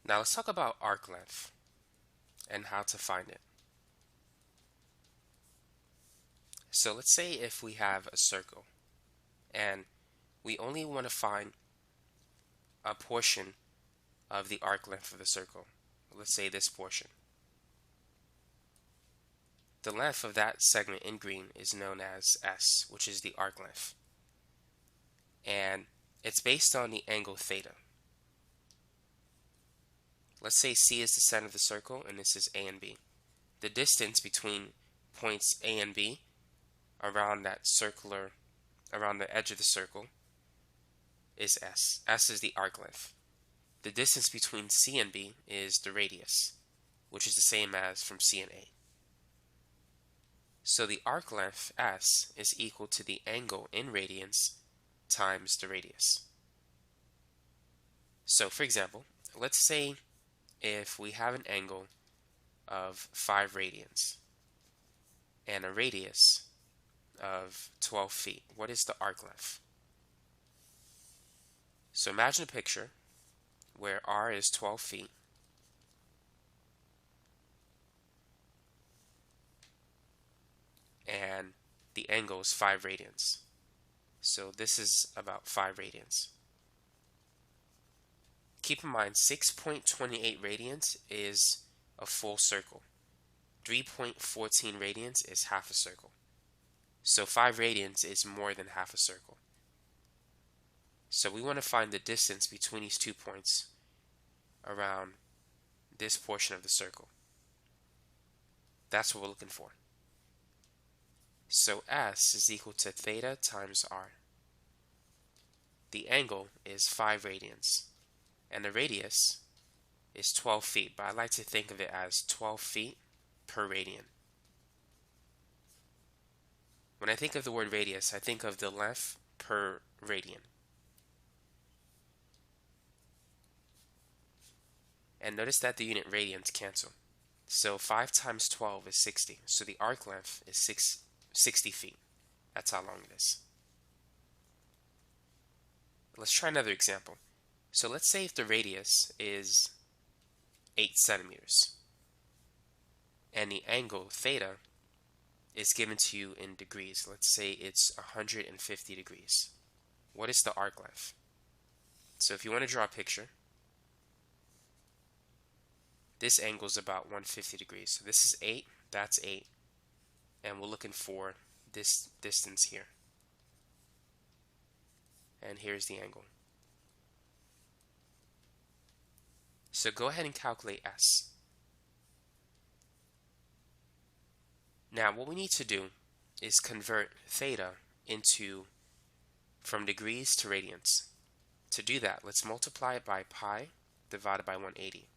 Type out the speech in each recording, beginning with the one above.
Now let's talk about arc length and how to find it. So let's say if we have a circle and we only want to find a portion of the arc length of the circle. Let's say this portion. The length of that segment in green is known as S, which is the arc length. And it's based on the angle theta. Let's say C is the center of the circle and this is A and B. The distance between points A and B around that around the edge of the circle is S. S is the arc length. The distance between C and B is the radius, which is the same as from C and A. So the arc length S is equal to the angle in radians times the radius. So for example, let's say if we have an angle of 5 radians and a radius of 12 feet, what is the arc length? So imagine a picture where R is 12 feet and the angle is 5 radians. So this is about 5 radians. Keep in mind 6.28 radians is a full circle. 3.14 radians is half a circle. So 5 radians is more than half a circle. So we want to find the distance between these 2 points around this portion of the circle. That's what we're looking for. So S is equal to theta times R. The angle is 5 radians, and the radius is 12 feet, but I like to think of it as 12 feet per radian. When I think of the word radius, I think of the length per radian. And notice that the unit radians cancel. So 5 times 12 is 60. So the arc length is 60 feet. That's how long it is. Let's try another example. So let's say if the radius is 8 centimeters and the angle theta is given to you in degrees. Let's say it's 150 degrees. What is the arc length? So if you want to draw a picture, this angle is about 150 degrees. So this is 8, that's 8. And we're looking for this distance here. And here's the angle. So go ahead and calculate S. Now what we need to do is convert theta from degrees to radians. To do that, let's multiply it by pi divided by 180.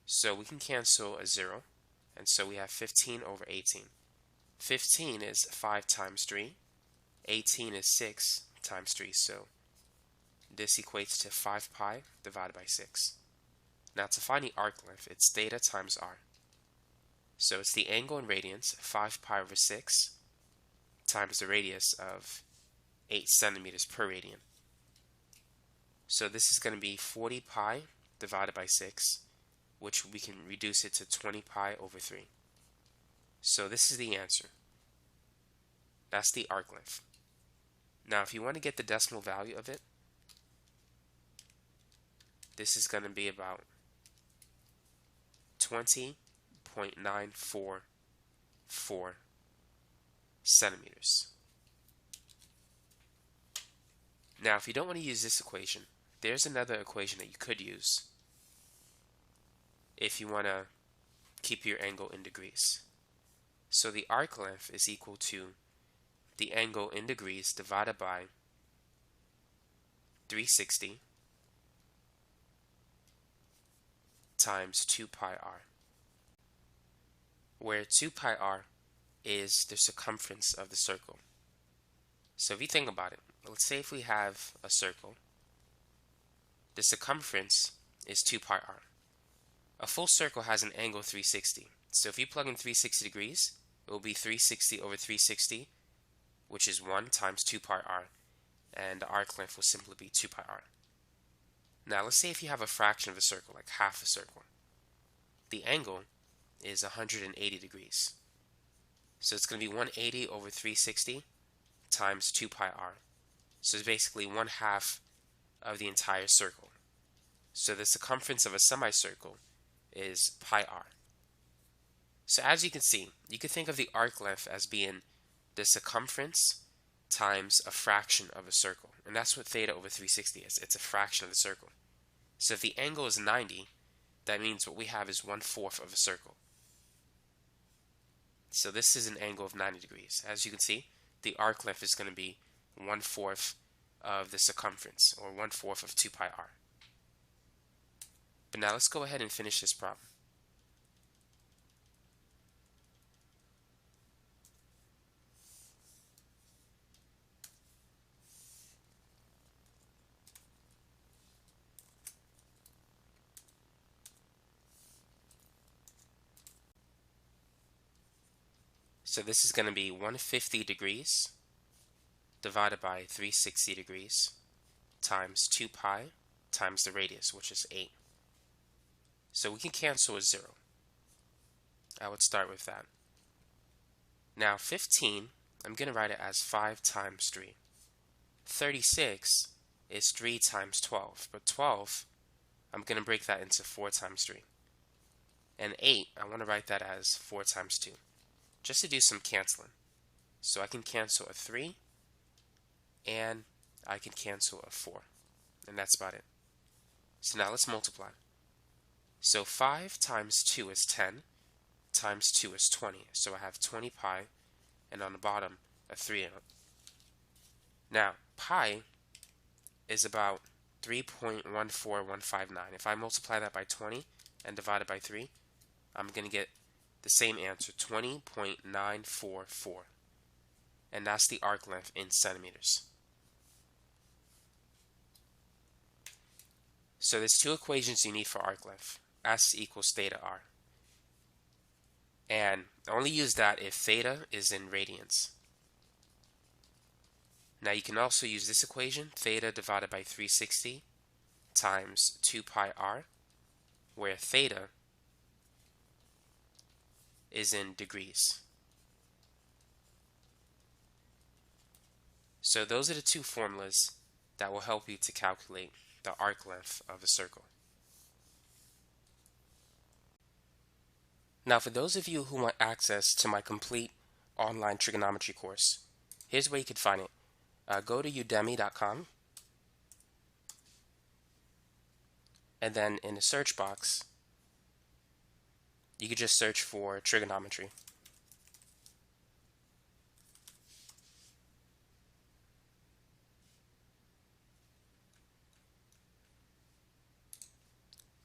So we can cancel a 0, and so we have 15 over 18. 15 is 5 times 3. 18 is 6 times 3, so this equates to 5 pi divided by 6. Now to find the arc length, it's theta times r. So it's the angle in radians, 5 pi over 6, times the radius of 8 centimeters per radian. So this is going to be 40 pi divided by 6, which we can reduce it to 20 pi over 3. So this is the answer. That's the arc length. Now if you want to get the decimal value of it, this is going to be about 20.944 centimeters. Now if you don't want to use this equation, there's another equation that you could use if you want to keep your angle in degrees. So the arc length is equal to the angle in degrees divided by 360 times 2 pi r, where 2 pi r is the circumference of the circle. So if you think about it, let's say if we have a circle, the circumference is 2 pi r. A full circle has an angle 360. So if you plug in 360 degrees, it will be 360 over 360, which is 1 times 2 pi r, and the arc length will simply be 2 pi r. Now let's say if you have a fraction of a circle, like half a circle, the angle is 180 degrees. So it's going to be 180 over 360 times 2 pi r. So it's basically 1/2 of the entire circle. So the circumference of a semicircle is pi r. So as you can see, you can think of the arc length as being the circumference times a fraction of a circle. And that's what theta over 360 is. It's a fraction of the circle. So if the angle is 90, that means what we have is 1/4 of a circle. So this is an angle of 90 degrees. As you can see, the arc length is going to be 1/4 of the circumference, or 1/4 of 2 pi r. But now let's go ahead and finish this problem. So this is going to be 150 degrees divided by 360 degrees times 2 pi times the radius, which is 8. So we can cancel a 0. I would start with that. Now 15, I'm going to write it as 5 times 3. 36 is 3 times 12, but 12, I'm going to break that into 4 times 3. And 8, I want to write that as 4 times 2, just to do some canceling. So I can cancel a 3, and I can cancel a 4, and that's about it. So now let's multiply. So 5 times 2 is 10, times 2 is 20. So I have 20 pi, and on the bottom, a 3 in it. Now, pi is about 3.14159. If I multiply that by 20 and divide it by 3, I'm going to get the same answer, 20.944. And that's the arc length in centimeters. So there's two equations you need for arc length. S equals theta r. And I only use that if theta is in radians. Now you can also use this equation, theta divided by 360 times 2 pi r, where theta is in degrees. So those are the two formulas that will help you to calculate the arc length of a circle. Now for those of you who want access to my complete online trigonometry course, here's where you can find it. Go to udemy.com, and then in the search box you could just search for trigonometry.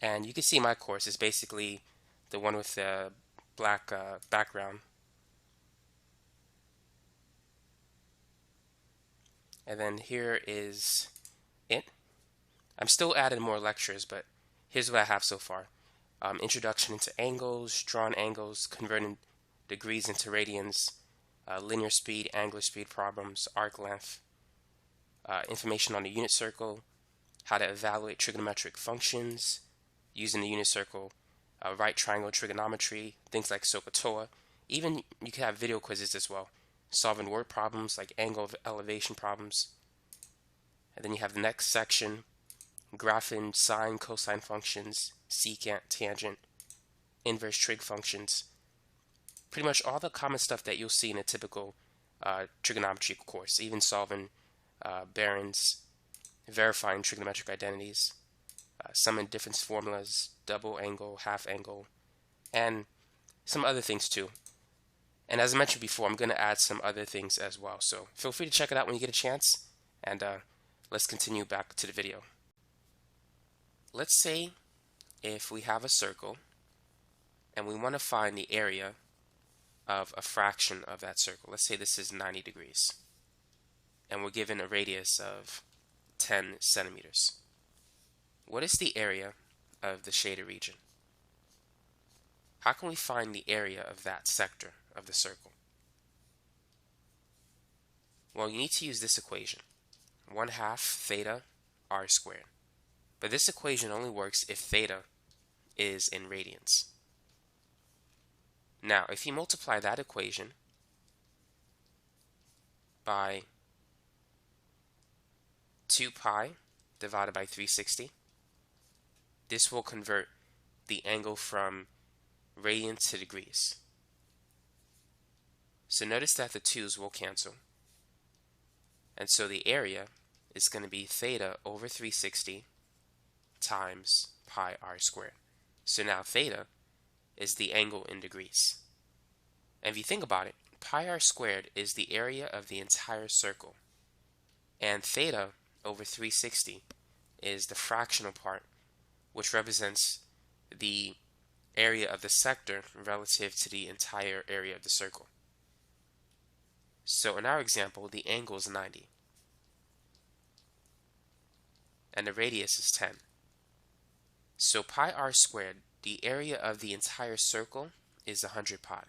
And you can see my course is basically the one with the black background. And then here is it. I'm still adding more lectures, but here's what I have so far. Introduction into angles, drawn angles, converting degrees into radians, linear speed, angular speed problems, arc length, information on the unit circle, how to evaluate trigonometric functions, using the unit circle, right triangle trigonometry, things like SOHCAHTOA. Even you can have video quizzes as well, solving word problems like angle of elevation problems. And then you have the next section, graphing sine, cosine functions, secant, tangent, inverse trig functions. Pretty much all the common stuff that you'll see in a typical trigonometry course, even solving barons, verifying trigonometric identities, summing difference formulas, double angle, half angle, and some other things too. And as I mentioned before, I'm going to add some other things as well. So feel free to check it out when you get a chance. And let's continue back to the video. Let's say if we have a circle and we want to find the area of a fraction of that circle. Let's say this is 90 degrees. And we're given a radius of 10 centimeters. What is the area of the shaded region? How can we find the area of that sector of the circle? Well, you need to use this equation, 1/2 theta r squared. But this equation only works if theta is in radians. Now, if you multiply that equation by 2 pi divided by 360, this will convert the angle from radians to degrees. So notice that the 2's will cancel. And so the area is going to be theta over 360 times pi r squared. So now theta is the angle in degrees. And if you think about it, pi r squared is the area of the entire circle. And theta over 360 is the fractional part, which represents the area of the sector relative to the entire area of the circle. So in our example, the angle is 90. And the radius is 10. So pi r squared, the area of the entire circle, is 100 pi.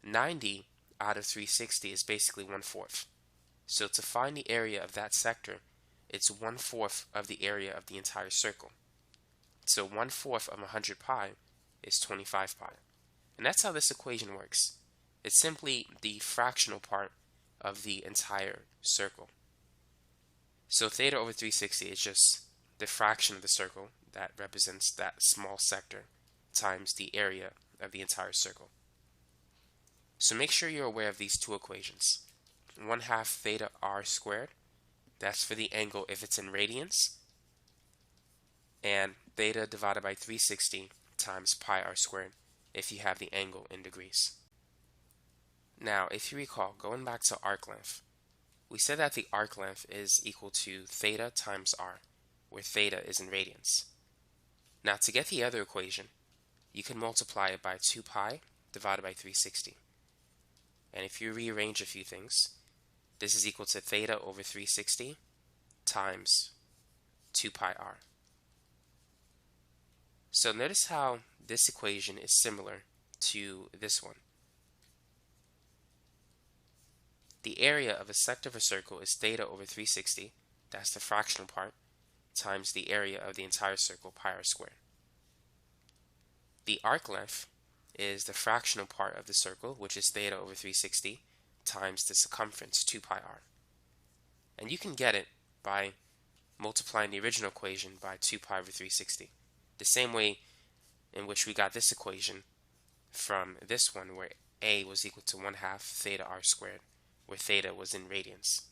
90 out of 360 is basically 1/4. So to find the area of that sector, it's 1/4 of the area of the entire circle. So 1/4 of 100 pi is 25 pi. And that's how this equation works. It's simply the fractional part of the entire circle. So theta over 360 is just the fraction of the circle that represents that small sector times the area of the entire circle. So make sure you're aware of these two equations. 1/2 theta r squared, that's for the angle if it's in radians, and theta divided by 360 times pi r squared if you have the angle in degrees. Now, if you recall, going back to arc length, we said that the arc length is equal to theta times r, where theta is in radians. Now, to get the other equation, you can multiply it by 2 pi divided by 360. And if you rearrange a few things, this is equal to theta over 360 times 2 pi r. So notice how this equation is similar to this one. The area of a sector of a circle is theta over 360, that's the fractional part, times the area of the entire circle, pi r squared. The arc length is the fractional part of the circle, which is theta over 360, times the circumference, 2 pi r. And you can get it by multiplying the original equation by 2 pi over 360. The same way in which we got this equation from this one, where a was equal to 1/2 theta r squared, where theta was in radians.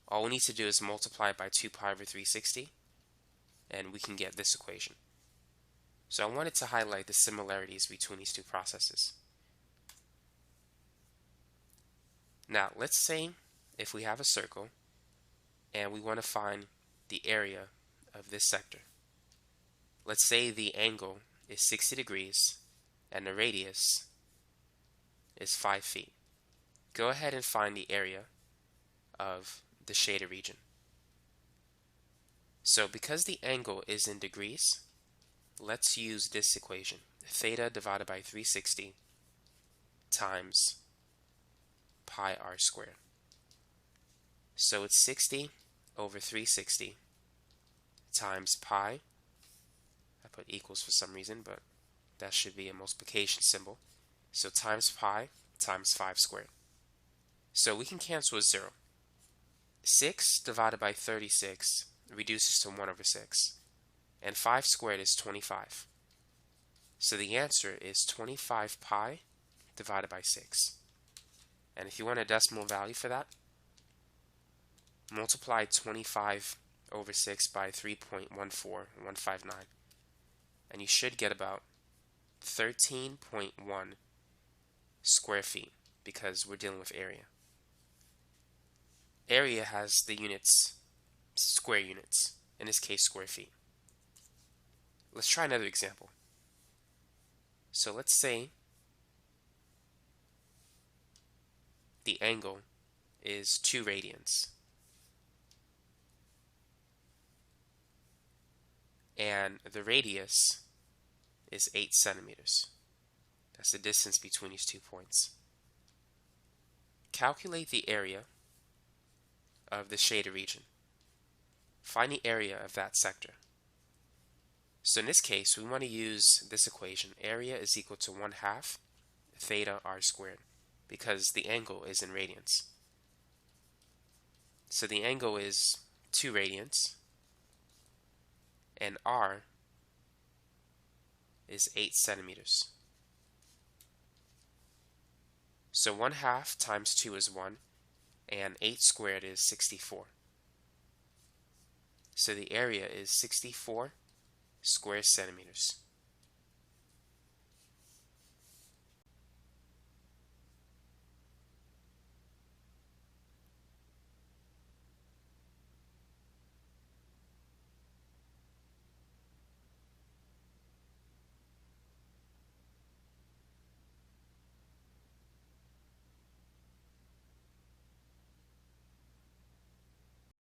All we need to do is multiply it by 2 pi over 360, and we can get this equation. So I wanted to highlight the similarities between these two processes. Now, let's say if we have a circle and we want to find the area of this sector. Let's say the angle is 60 degrees and the radius is 5 feet. Go ahead and find the area of the shaded region. So because the angle is in degrees, let's use this equation, theta divided by 360 times pi r squared. So it's 60 over 360 times pi. I put equals for some reason, but that should be a multiplication symbol. So times pi times 5 squared. So we can cancel a 0. 6 divided by 36 reduces to 1 over 6. And 5 squared is 25. So the answer is 25 pi divided by 6. And if you want a decimal value for that, multiply 25 over 6 by 3.14159. And you should get about 13.1 square feet, because we're dealing with area. Area has the units, square units, in this case square feet. Let's try another example. So let's say the angle is 2 radians. And the radius is 8 centimeters. That's the distance between these 2 points. Calculate the area of the shaded region. Find the area of that sector. So in this case, we want to use this equation. Area is equal to 1/2 theta r squared, because the angle is in radians. So the angle is 2 radians, and r is 8 centimeters. So 1/2 times 2 is 1, and 8 squared is 64. So the area is 64 square centimeters.